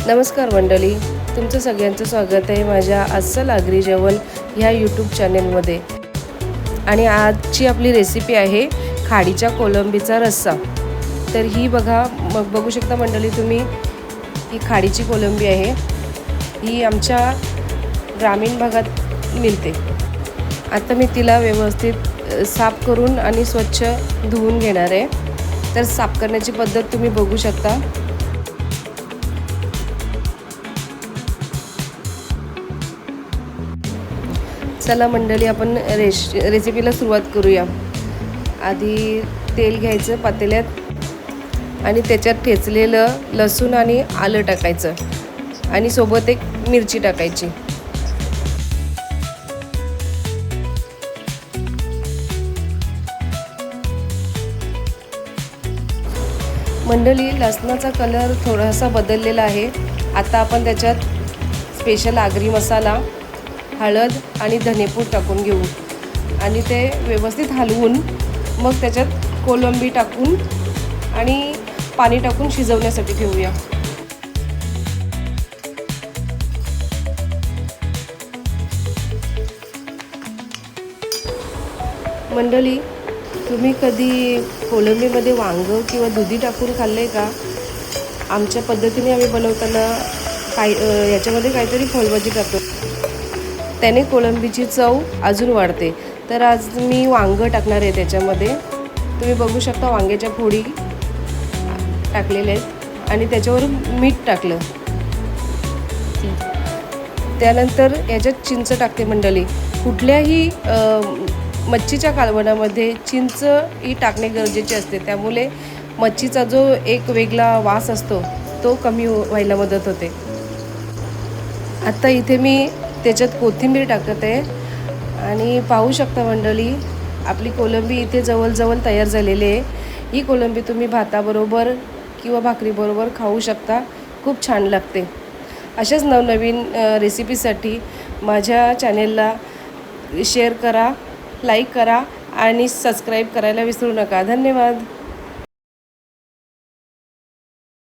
नमस्कार मंडळी, तुमचं सगळ्यांचं स्वागत आहे माझ्या अस्सल आगरी जेवण ह्या यूट्यूब चॅनेलमध्ये। आणि आजची आपली रेसिपी आहे खाडीच्या कोलंबीचा रस्सा। तर ही बघा, मग बघू शकता मंडळी तुम्ही, ही खाडीची कोलंबी आहे। ही आमच्या ग्रामीण भागात मिळते। आता मी तिला व्यवस्थित साफ करून आणि स्वच्छ धुवून घेणार आहे। तर साफ करण्याची पद्धत तुम्ही बघू शकता। चला मंडळी, आपण रेसिपीला सुरुवात करूया। आधी तेल घ्यायचं पातेल्यात आणि त्याच्यात ठेचलेलं लसूण आणि आलं टाकायचं आणि सोबत एक मिरची टाकायची। मंडळी, लसणाचा कलर थोडासा बदललेला आहे। आता आपण त्याच्यात स्पेशल आगरी मसाला, हळद आणि धनेपूड टाकून घेऊ आणि ते व्यवस्थित हलवून मग त्याच्यात कोलंबी टाकून आणि पाणी टाकून शिजवण्यासाठी ठेवूया। मंडळी, तुम्ही कधी कोलंबीमध्ये वांग किंवा दुधी टाकून खाल्ले का? आमच्या पद्धतीने आम्ही बनवताना याच्यामध्ये काहीतरी फळभाजी टाकतो, त्याने कोलंबीची चव अजून वाढते। तर आज मी वांग टाकणार आहे त्याच्यामध्ये। तुम्ही बघू शकता, वांग्याच्या फोडी टाकलेल्या आहेत आणि त्याच्यावर मीठ टाकलं। त्यानंतर याच्यात चिंच टाकते मंडळी। कुठल्याही मच्छीच्या कालवणामध्ये चिंच ही टाकणे गरजेचे असते, त्यामुळे मच्छीचा जो एक वेगळा वास असतो तो कमी व्हायला मदत होते। आता इथे मी त्याच्यात कोथिंबीर टाकत आहे आणि पाहू शकता मंडळी, आपली कोलंबी इथे जवळजवळ तयार झालेली आहे। ही कोलंबी तुम्ही भाताबरोबर किंवा भाकरीबरोबर खाऊ शकता, खूप छान लागते। अशाच नवनवीन रेसिपीसाठी माझ्या चॅनेलला शेअर करा, लाईक करा आणि सबस्क्राईब करायला विसरू नका। धन्यवाद।